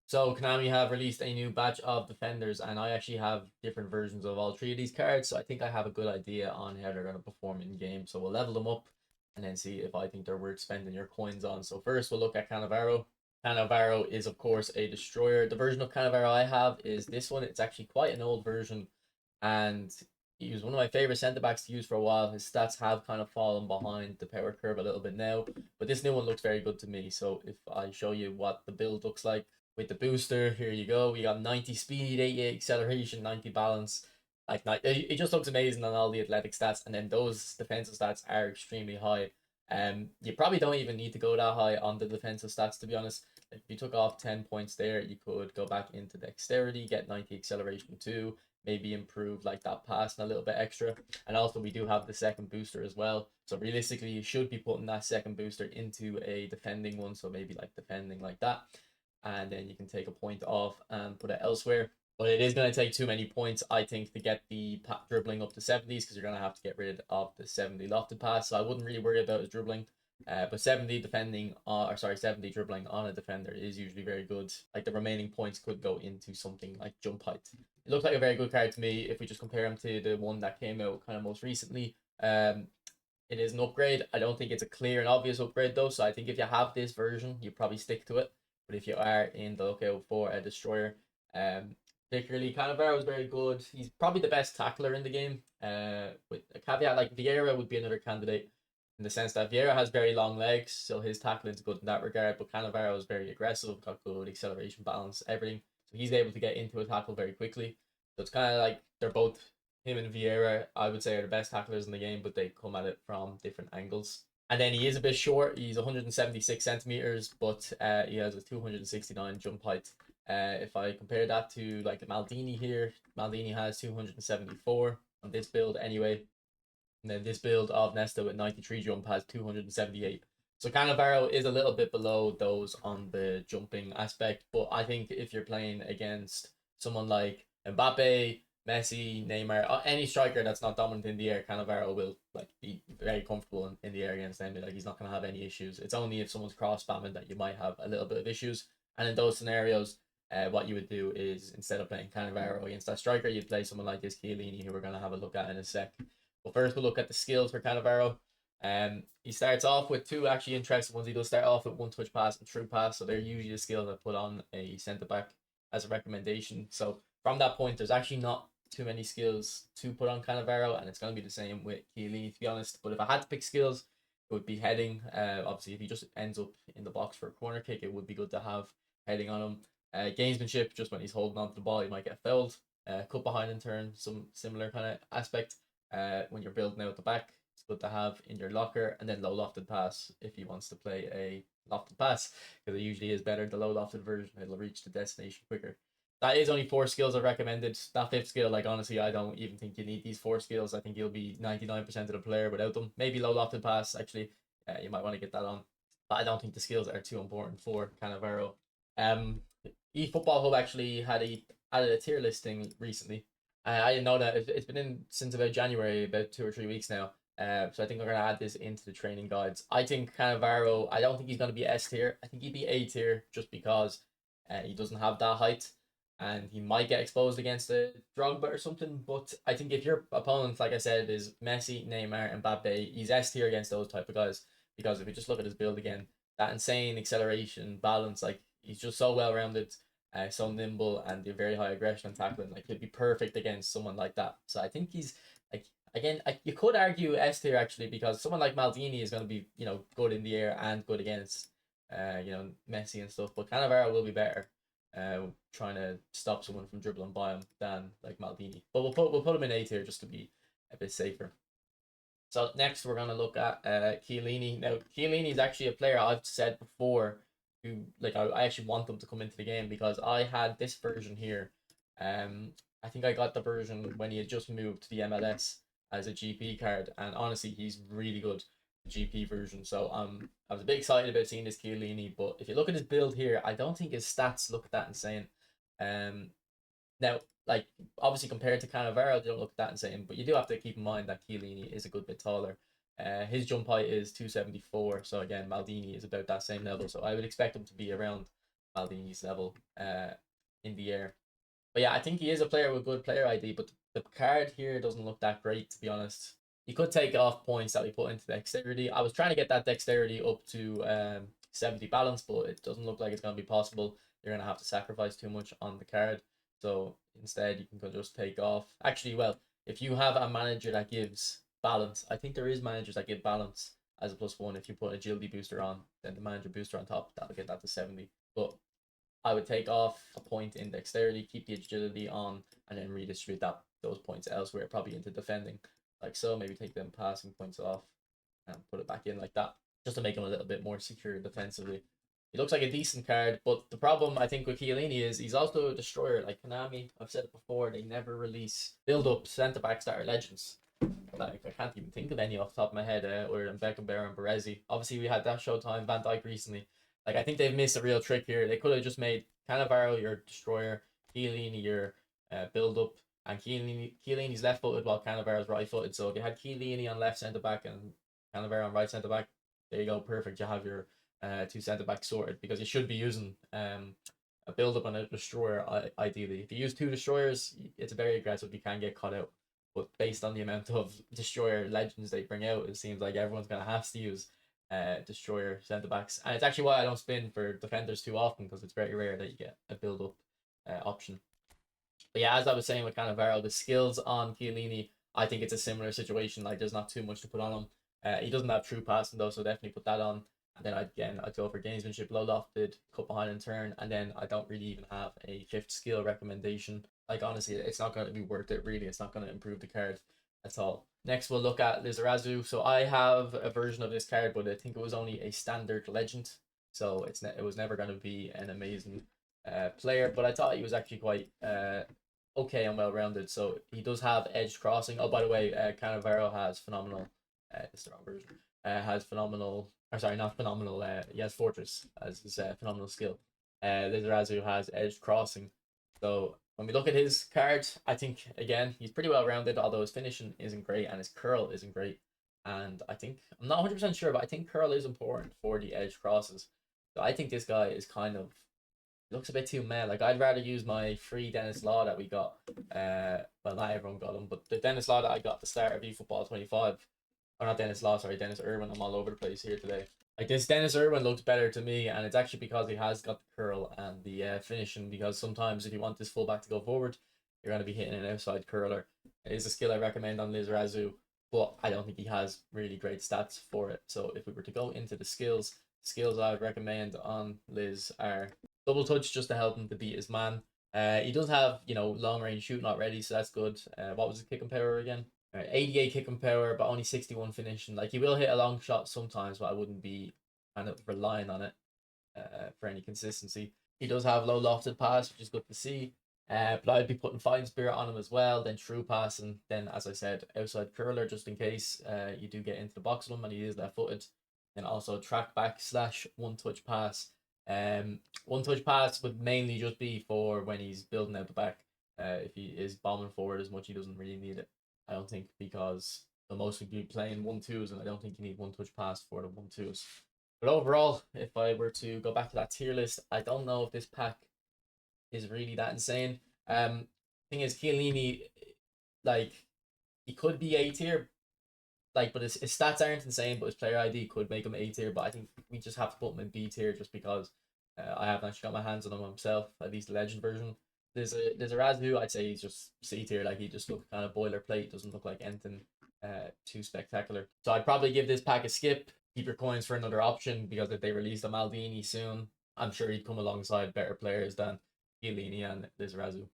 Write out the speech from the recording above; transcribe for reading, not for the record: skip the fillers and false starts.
So Konami have released a new batch of defenders, and I actually have different versions of all three of these cards. So I think I have a good idea on how they're going to perform in game. So we'll level them up and then see if I think they're worth spending your coins on. So first we'll look at Cannavaro. Cannavaro is of course a destroyer. The version of Cannavaro I have is this one. It's actually quite an old version, and he was one of my favorite centre backs to use for a while. His stats have kind of fallen behind the power curve a little bit now, but this new one looks very good to me. So if I show you what the build looks like with the booster, here you go. We got 90 speed, 88 acceleration, 90 balance. Like it just looks amazing on all the athletic stats, and then those defensive stats are extremely high. You probably don't even need to go that high on the defensive stats, to be honest. If you took off 10 points there, you could go back into dexterity, get 90 acceleration too, maybe improve like that passing a little bit extra. And also we do have the second booster as well. So realistically, you should be putting that second booster into a defending one. So maybe like defending like that. And then you can take a point off and put it elsewhere. But it is going to take too many points, I think, to get the dribbling up to 70s, because you're going to have to get rid of the 70 lofted pass. So I wouldn't really worry about his dribbling. But 70 defending, 70 dribbling on a defender is usually very good. Like the remaining points could go into something like jump height. It looks like a very good card to me. If we just compare him to the one that came out kind of most recently, it is an upgrade. I don't think it's a clear and obvious upgrade though. So I think if you have this version, you probably stick to it. But if you are in the lookout for a destroyer, particularly Cannavaro is very good. He's probably the best tackler in the game. With a caveat, like Vieira would be another candidate in the sense that Vieira has very long legs, so his tackling is good in that regard. But Cannavaro is very aggressive, got good acceleration, balance, everything. So he's able to get into a tackle very quickly. So it's kind of like they're both, him and Vieira, I would say, are the best tacklers in the game, but they come at it from different angles. And then he is a bit short. He's 176 centimeters, but he has a 269 jump height. If I compare that to like Maldini here, Maldini has 274 on this build anyway. And then this build of Nesta with 93 jump has 278. So Cannavaro is a little bit below those on the jumping aspect, but I think if you're playing against someone like Mbappe, Messi, Neymar, any striker that's not dominant in the air, Cannavaro will like be very comfortable in the air against them. Like he's not gonna have any issues. It's only if someone's cross spamming that you might have a little bit of issues. And in those scenarios, what you would do is instead of playing Cannavaro against that striker, you'd play someone like this Chiellini, who we're gonna have a look at in a sec. But first, we'll look at the skills for Cannavaro. He starts off with two actually interesting ones. He does start off with one touch pass and true pass, so they're usually the skills I put on a centre back as a recommendation. So from that point, there's actually not too many skills to put on Cannavaro, and it's going to be the same with Chiellini, to be honest. But if I had to pick skills, it would be heading. Obviously, if he just ends up in the box for a corner kick, it would be good to have heading on him. Gamesmanship, just when he's holding onto the ball, he might get fouled. Cut behind and turn, some similar kind of aspect. When you're building out the back, it's good to have in your locker. And then low lofted pass if he wants to play a lofted pass, because it usually is better the low lofted version. It'll reach the destination quicker. That is only four skills I've recommended. That fifth skill, like honestly, I don't even think you need these four skills. I think you'll be 99% of the player without them. Maybe low lofted pass, actually, you might want to get that on. But I don't think the skills are too important for Cannavaro. Um, eFootball Hub actually added a tier listing recently. I didn't know that. It's been in since about January, about 2 or 3 weeks now. So I think we're going to add this into the training guides. I think Cannavaro, I don't think he's going to be S tier. I think he'd be A tier just because he doesn't have that height, and he might get exposed against a Drogba or something. But I think if your opponent, like I said, is Messi, Neymar, and Mbappe, he's S tier against those type of guys. Because if you just look at his build again, that insane acceleration, balance, like he's just so well rounded, so nimble, and the very high aggression and tackling. Like he'd be perfect against someone like that. So I think he's like, again, you could argue S tier actually, because someone like Maldini is going to be good in the air and good against Messi and stuff. But Cannavaro will be better trying to stop someone from dribbling by him than like Maldini. But we'll put him in A tier just to be a bit safer. So next we're gonna look at Chiellini. Now Chiellini is actually a player I've said before who, like, I actually want them to come into the game, because I had this version here. I think I got the version when he had just moved to the MLS as a GP card, and honestly he's really good, the GP version. So I was a bit excited about seeing this Chiellini, but if you look at his build here, I don't think his stats look that insane. Now, like, obviously compared to Cannavaro, they don't look that insane, but you do have to keep in mind that Chiellini is a good bit taller. His jump height is 274, so again, Maldini is about that same level, so I would expect him to be around Maldini's level in the air. But yeah, I think he is a player with good player ID, but the card here doesn't look that great, to be honest. You could take off points that we put into dexterity. I was trying to get that dexterity up to 70 balance, but it doesn't look like it's going to be possible. You're going to have to sacrifice too much on the card. So instead, you can just take off. Actually, well, if you have a manager that gives balance, I think there is managers that give balance as a +1. If you put a agility booster on, then the manager booster on top, that'll get that to 70. But I would take off a point in dexterity, keep the agility on, and then redistribute those points elsewhere, probably into defending, like so. Maybe take them passing points off and put it back in like that, just to make him a little bit more secure defensively. He looks like a decent card, but the problem I think with Chiellini is he's also a destroyer. Like Konami, I've said it before, they never release build-up centre backs that are legends. Like I can't even think of any off the top of my head. Or Beckenbauer and Baresi. Obviously, we had that Showtime Van Dijk recently. Like I think they've missed a real trick here. They could have just made Cannavaro your destroyer, Chiellini your build-up, and Chiellini's left-footed while Cannavaro's right-footed. So if you had Chiellini on left centre back and Cannavaro on right centre back, there you go, perfect. You have your two centre backs sorted, because you should be using a build up and a destroyer ideally. If you use two destroyers, it's very aggressive. You can get caught out. But based on the amount of destroyer legends they bring out, it seems like everyone's gonna have to use destroyer centre backs, and it's actually why I don't spin for defenders too often, because it's very rare that you get a build up option. But yeah, as I was saying with Cannavaro, the skills on Chiellini, I think it's a similar situation. Like there's not too much to put on him. He doesn't have true passing though, so definitely put that on. And then I'd go for gamesmanship, low lofted, cut behind and turn, and then I don't really even have a fifth skill recommendation. Like honestly, it's not going to be worth it. Really, it's not going to improve the card at all. Next, we'll look at Lizrazu. So I have a version of this card, but I think it was only a standard legend, so it was never going to be an amazing player. But I thought he was actually quite okay and well rounded. So he does have edge crossing. Oh, by the way, Cannavaro has phenomenal. It's the wrong version. Has phenomenal. Or sorry, not phenomenal. He has Fortress as his phenomenal skill. Lizrazu has edge crossing. So when we look at his cards, I think again he's pretty well rounded. Although his finishing isn't great and his curl isn't great. And I think I'm not 100% sure, but I think curl is important for the edge crosses. So I think this guy is kind of looks a bit too meh. Like I'd rather use my free Dennis Law that we got. Well, not everyone got him, but the Dennis Law that I got at the start of eFootball 25. Or not Dennis Law, sorry, Dennis Irwin. I'm all over the place here today. Like this Dennis Irwin looks better to me, and it's actually because he has got the curl and the finishing. Because sometimes if you want this fullback to go forward, you're going to be hitting an outside curler. It is a skill I recommend on Lizrazu, but I don't think he has really great stats for it. So if we were to go into the skills I would recommend on Liz are double touch, just to help him to beat his man. He does have, long range shooting already, so that's good. What was his kicking power again? 88 kicking power, but only 61 finishing. Like he will hit a long shot sometimes, but I wouldn't be kind of relying on it for any consistency. He does have low lofted pass, which is good to see. But I'd be putting fighting spirit on him as well. Then true passing. Then, as I said, outside curler, just in case you do get into the box with him and he is left footed. And also track back / one touch pass. One touch pass would mainly just be for when he's building out the back. If he is bombing forward as much, he doesn't really need it. I don't think, because they'll mostly be playing 1-2s, and I don't think you need one touch pass for the 1-2s. But overall, if I were to go back to that tier list, I don't know if this pack is really that insane. Thing is, Chiellini, like, he could be A tier, like, but his stats aren't insane, but his player ID could make him A tier. But I think we just have to put him in B tier just because I haven't actually got my hands on him myself, at least the legend version. There's a Razu, I'd say he's just C tier. Like he just looks kind of boilerplate, doesn't look like anything too spectacular. So I'd probably give this pack a skip. Keep your coins for another option, because if they release a Maldini soon, I'm sure he'd come alongside better players than Chiellini and Lizrazu.